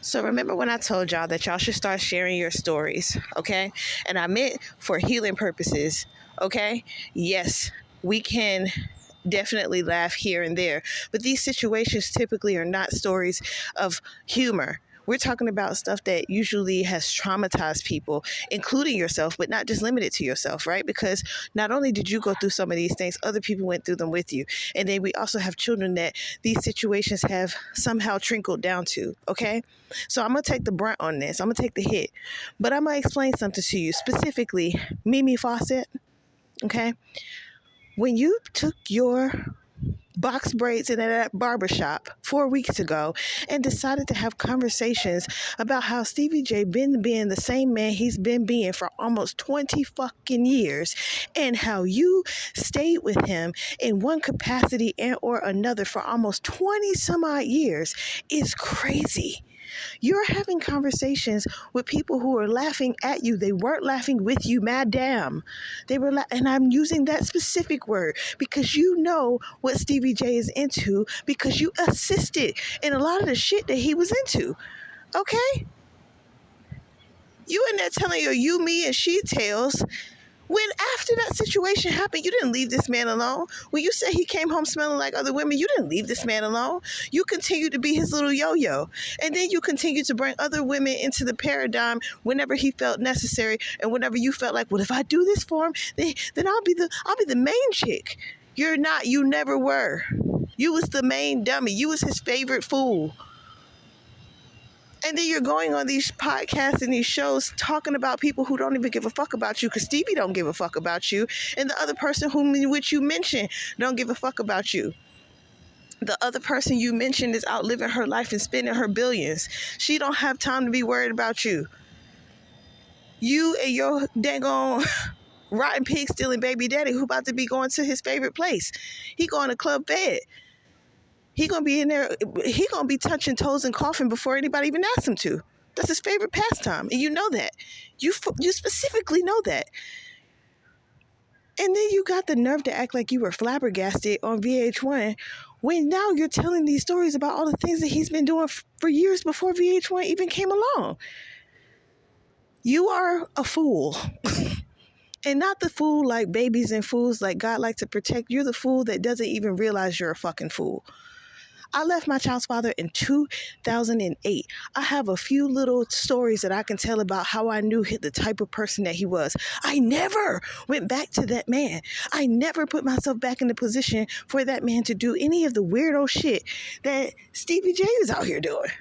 So remember when I told y'all that y'all should start sharing your stories, okay? And I meant for healing purposes, okay? Yes, we can definitely laugh here and there, but these situations typically are not stories of humor. We're talking about stuff that usually has traumatized people, including yourself, but not just limited to yourself, right? Because not only did you go through some of these things, other people went through them with you. And then we also have children that these situations have somehow trickled down to, okay? So I'm going to take the brunt on this. I'm going to take the hit. But I'm going to explain something to you, specifically Mimi Fawcett, okay? When you took your box braids in that barbershop 4 weeks ago and decided to have conversations about how Stevie J been being the same man he's been being for almost 20 fucking years, and how you stayed with him in one capacity and or another for almost 20 some odd years is crazy. You're having conversations with people who are laughing at you. They weren't laughing with you, madam. They were, and I'm using that specific word because you know what Stevie J is into because you assisted in a lot of the shit that he was into. Okay? You in there telling your you, me, and she tales. When after that situation happened, you didn't leave this man alone. When you said he came home smelling like other women, you didn't leave this man alone. You continued to be his little yo-yo. And then you continued to bring other women into the paradigm whenever he felt necessary and whenever you felt like, well, if I do this for him, then I'll be the main chick. You're not, you never were. You was the main dummy. You was his favorite fool. And then you're going on these podcasts and these shows talking about people who don't even give a fuck about you because Stevie don't give a fuck about you. And the other person which you mentioned don't give a fuck about you. The other person you mentioned is out living her life and spending her billions. She don't have time to be worried about you. You and your daggone rotten pig stealing baby daddy who about to be going to his favorite place. He going to Club Fed. He gonna be in there. He gonna be touching toes and coughing before anybody even asks him to. That's his favorite pastime, and you know that. You specifically know that. And then you got the nerve to act like you were flabbergasted on VH1 when now you're telling these stories about all the things that he's been doing for years before VH1 even came along. You are a fool. And not the fool like babies and fools like God like to protect. You're the fool that doesn't even realize you're a fucking fool. I left my child's father in 2008. I have a few little stories that I can tell about how I knew the type of person that he was. I never went back to that man. I never put myself back in the position for that man to do any of the weirdo shit that Stevie J is out here doing.